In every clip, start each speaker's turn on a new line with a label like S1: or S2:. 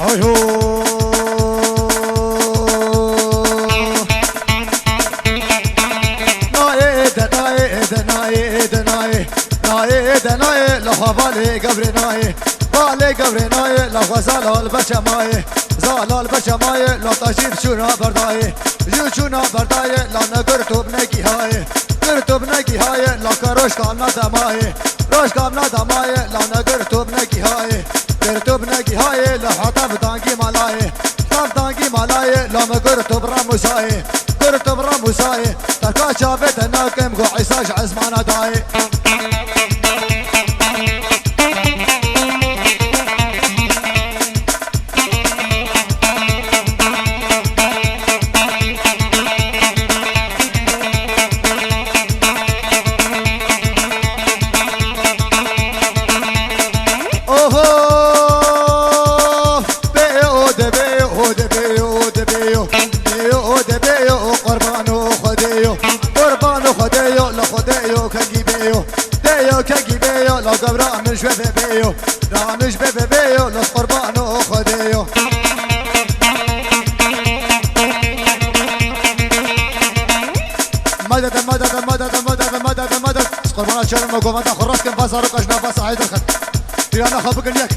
S1: هاي هو ناي لها بالي قبر ناي بالي قبر ناي لها زال البشماي زال البشماي لا تجيب شونا برداي جو شونا برداي لا نقرتو بنكي هاي قرتو بنكي هاي لا كروش كامنا دماي روش كامنا دماي لا نقرتو بنكي هاي قرتو بنكي هاي لا حطب دانكي مالاي حطب دانكي مالاي لا مقرتو براموساي قرتو براموساي تركا شافت ناكم قو عيساش عزمانا داي لو قبرا مش بيبيو لا مش بيبيو لو قربانو خديو مدد مدد مدد مدد مدد مدد قربانات شرم وقومات خراس كم بازار وقشنا باس عيد الخد ديانا خبق اليك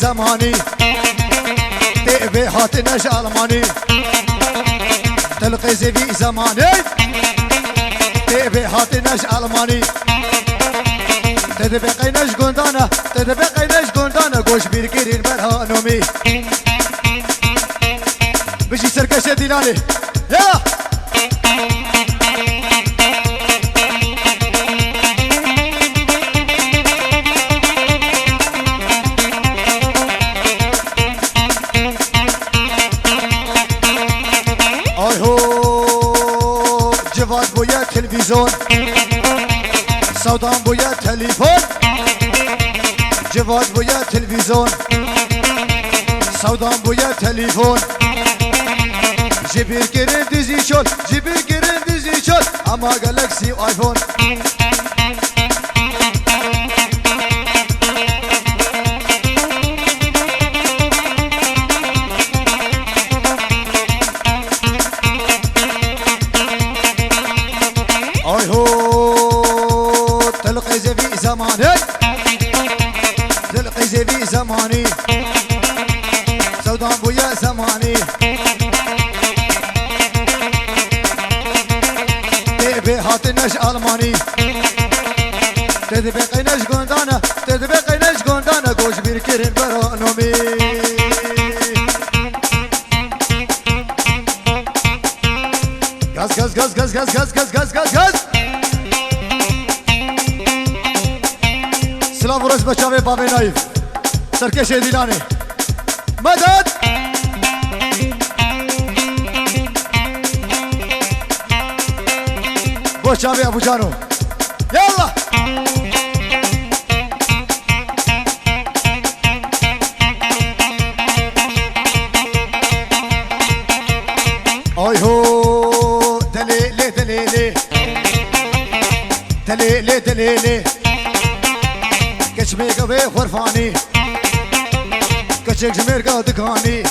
S1: زماني تقبي هاتناش ألماني تلقي زبي زماني تقبي هاتناش ألماني تدبقيناش قندانا تدبقيناش قندانا قوش بيركيرين برهانومي بشي سركشة ديلاني يلا جواد بويا تلفزيون سودان بويا تليفون جواد بويا تلفزيون سودان بويا تليفون جبير كرين ديزي شول جبير كرين ديزي شول اما جالاكسي وايفون هاي هو تلقي زبي زماني تلقي زبي زماني سودان بويا زماني تبي هاتناش ألماني تدبقيناش قندانا تدبقيناش قندانا قوش بيركيرين برانومي غاز غاز غاز غاز غاز غاز غاز غاز غاز سلام ورز بچاوي بابي نايف سركش ديلاني مدد بچاوي ابو جانو يلا اي هو دليلي دليلي دليلي دليلي كشمي قوي خرفاني كشك جمير قادقاني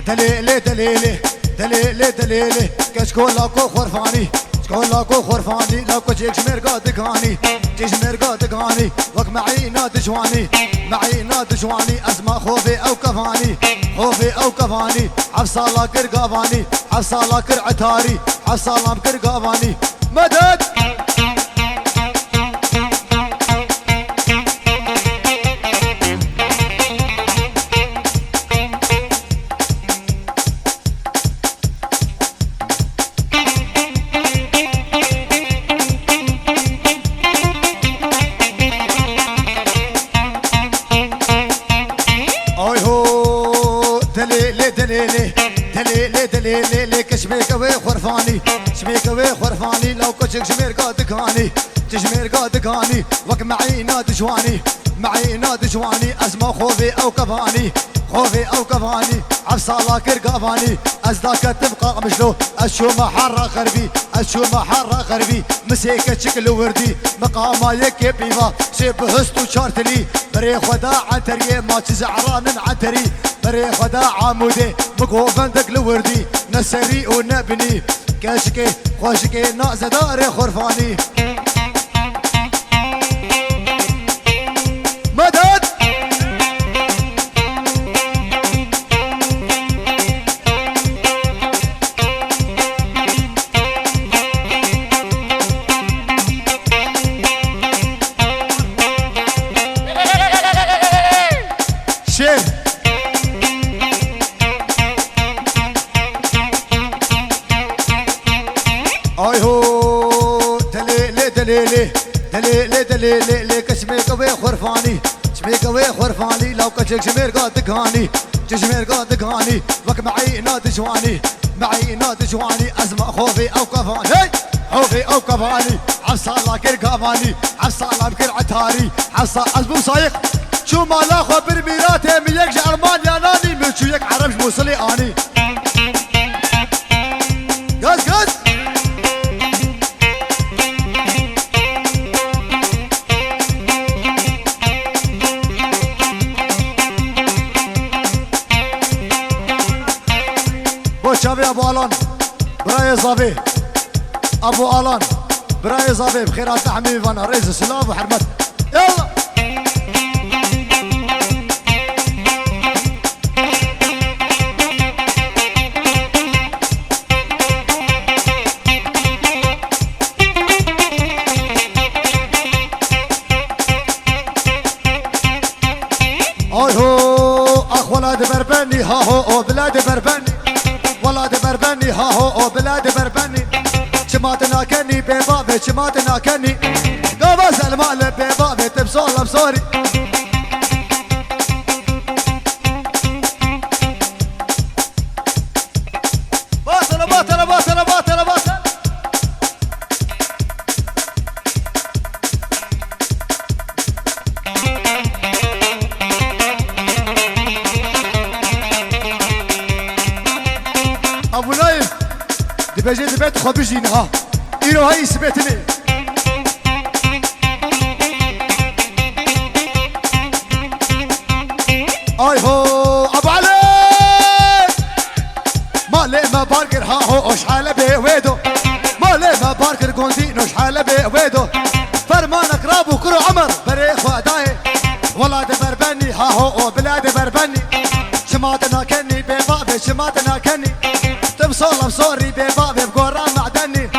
S1: دليلي دليلي دليلي دليلي كشكولاكو خرفاني كولاكو خرفاني لو كشك جمير قادقاني جمير قادقاني وك معي ناد جواني معي ناد جواني ازما خوفي او كفاني خوفي او كفاني عفصالا كرقافاني عفصالا كر عتاري عفصالا كرقافاني مدد دليلي دليلي دليلي دليلي كشمي قوي خرفاني شمي قوي خرفاني لو كشك شمير قادقاني تجمير قادقاني وك معي ناد جواني معي نادي جواني أزمة خوفي أو كفاني خوفي أو كفاني عفصالة كرقافاني أزداك تبقى مشلو أشو محرة غربي أشو محرة غربي مسيكة شكل وردي مقاما يكي بيفا شيب هستو شارتلي بري خدا عنتري ما تزعران من عنتري بري خدا عمودي مقو فندق الوردي نسري ونبني كاشكي خوشكي ناز داري خرفاني مدد شير اي هو دليلي دليلي دليلي دليلي كشمي قوي خرفاني شمي قوي خرفاني لو كشك شمير قاد دكاني جشمير قاد دكاني وك معي نادي جواني معي نادي جواني أزمة خوفي أو كفاني خوفي أو كفاني عفصالة كرقافاني عفصالة بكر عتاري عفصالة أزبو صايق شو ما لا خبر ميراته ميك جرمان يا ناني من شو يك عربش موصلي اني غاز غاز بو شابي ابو الان براي زابي ابو الان براي زابي بخيرات تحميم فانا رئيس السلام وحرمت يلا اي هو اخ ولاد بربني ها هو بلاد بربني ولاد بربني ها هو بلاد بربني شماتنا كني ببابي شماتنا كني قبز المال ببابي تبصول بصوري باطل باطل باطل باطل باطل ابو نايف دي بجي دي بيت خو بيجينا ها ايرو هاي سبتني اي هو ابو علي مالي ما باركر ها هو شحال بويدو مالي ما باركر كوندينو شحال بويدو فرمانك رابو كرو عمر بريخ وداي ولاد بربني ها هو بلاد بربني شماتنا كني ببابي شماتنا كني تبصول بصوري ببابي بقرا معدني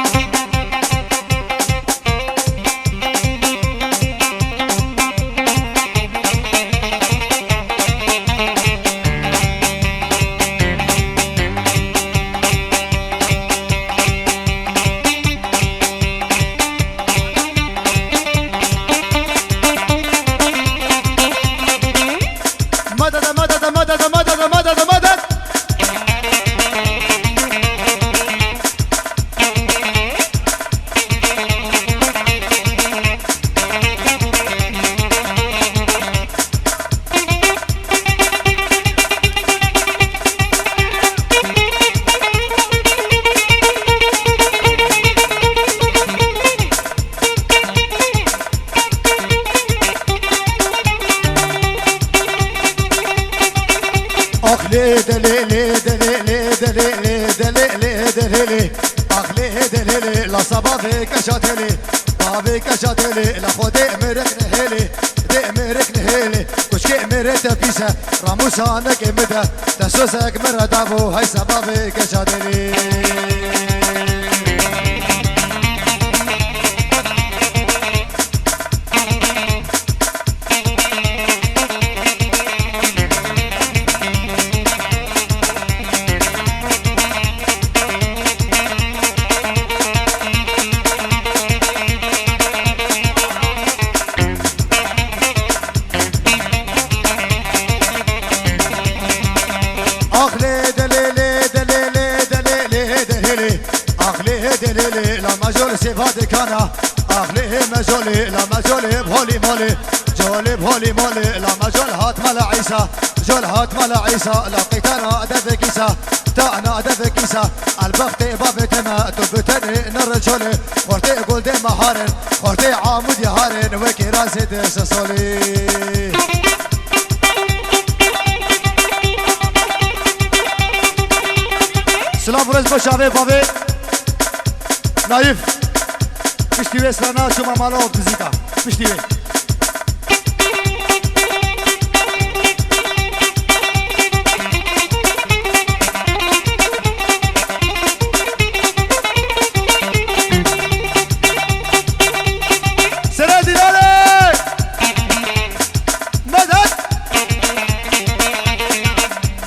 S1: مدد مدد مدد مدد مدد مدد اخ لي دليلي دليلي دليلي دليلي دليلي اخ لي دليلي لا صبابي كشاتلي بابي كشاتلي لا خودي مرك نهيلي دي مرك نهيلي كشكي مرت بيسا راموسانك مدى تسوسك مردابو هاي صبابي كشاتلي دليلي لا مجول سيفادي كانا اخليه مجولي لا مجولي بهولي مولي جولي بهولي مولي لما جول هات ملا عيسى جول هات ملا عيسى لقيت انا ادب كيسة تانا ادب كيسة البختي باب تما تبتني نرجولي خورتي قول دي مهارن خورتي عامود يهارن وكي راسي دي سسولي سلام ورز بشابه بابي نايف پشتیوه سرانا شما مالا و بزیکا پشتیوه سره دیلاله مدد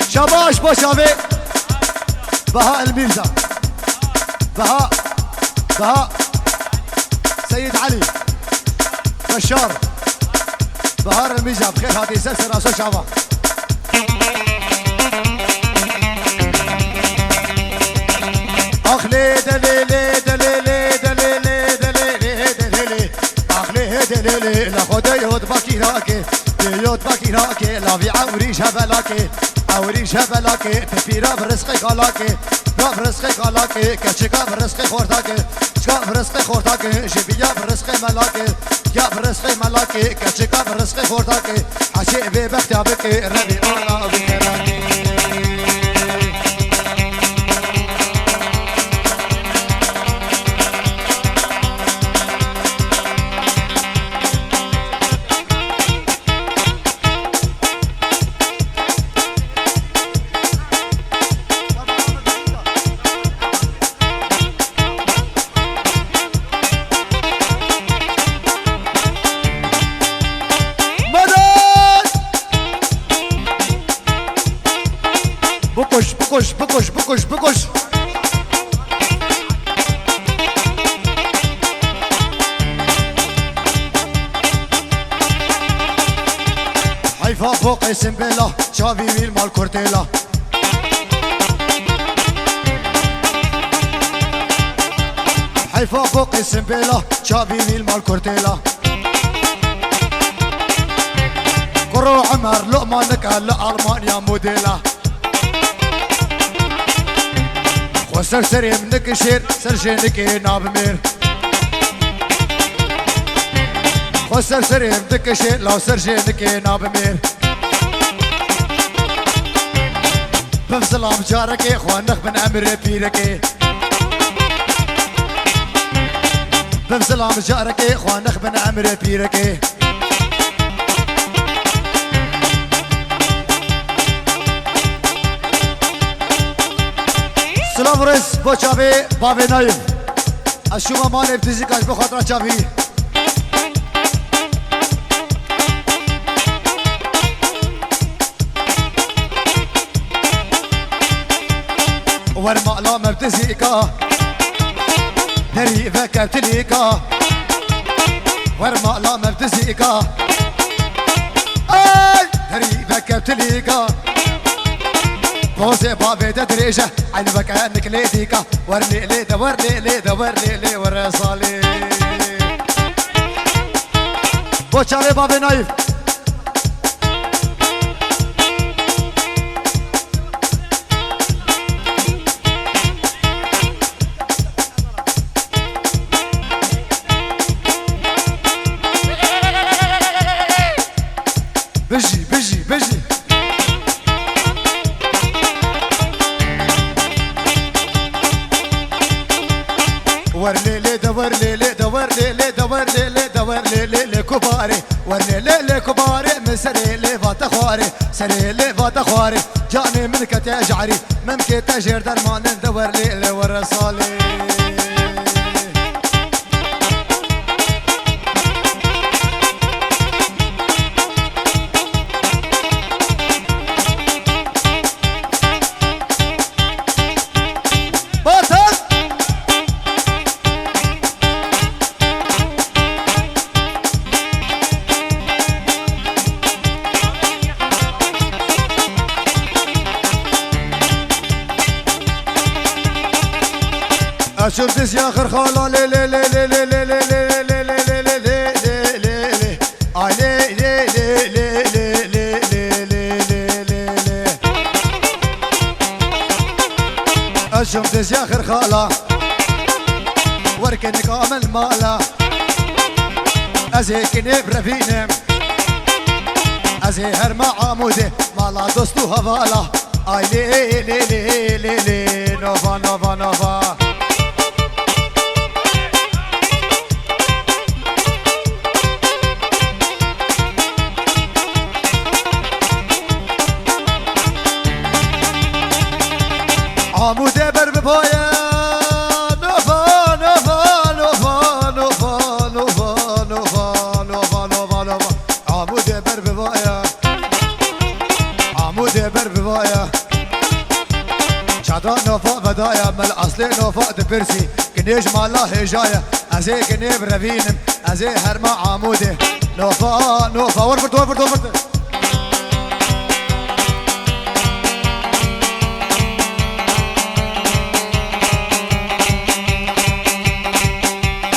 S1: شباش باشاوه بهاء الميرزا بهاء سيد علي بشار بهار الميزة بخير هذه سلسلة راسو شعبا أخلي دليلي دليلي دليلي دليلي دليلي أخلي دليلي لخد يود باكي راكي يود باكي راكي لا في عوريش هبلاكي عوريش هبلاكي تفيرا برزقي خلاكي برزقي خلاكي كشكا برزقي خورتاكي شكا برزقي خورتاكي جبيا برزقي ملاكي يا برزقي ملاكي كشكا برزقي خورتاكي عشي بي بختابكي ربي الله بكراكي بكش حيفا فوق اسم بلا شافي ميل مال كورتيلا حيفا فوق اسم بلا شافي ميل مال كورتيلا كرو عمر لقمانك على ألمانيا موديلا وسرسري منك شير سرجينك نابمير وسرسري منك شير لو سرجينك نابمير بمسلام جارك خوانخ من امر بيرك بمسلام جارك خوانخ من امر بيرك سلام رس با چاوی بابی نایم از شما مان ابتزی کش بخاطر چاوی ورما لا مبتزی کا دری فکرتلی کا ورما لا مبتزی کا ای دری فکرتلی کا بوزي بابي تدريجة عيني كأنك ليديكا ورلي لي دورلي لي دورلي لي ورصالي بوشالي بابي نايف بجي بجي بجي ورلي لي دورلي لي دورلي لي دورلي لي دورلي لي لي كباري ورلي لي لي كباري من سري لي فات خواري سري لي فات خواري جاني منك تجعري ممكن تجر درمان دورلي لي ورصالي اشوف يا اخر خاله لي لي لي لي لي لي لي لي لي لي لي لي لي لي شمتز يا خير خالة وركن كامل مالا ازيكني برفينم ازي هرما عمودي مالا دوستو هوالا اي لي لي لي لي لي نوفا نوفا نوفا عمودي بربايا نوفا نوفا نوفا نوفا نوفا نوفا نوفا نوفا نوفا عمودي بربايا عمودي بربايا شادان نوفا بدايا من الاصلي نوفا دبرسي كنيج مالا هجايا ازي كنيب رفينم ازي هرما عمودي نوفا نوفا ورفرت ورفرت ورفرت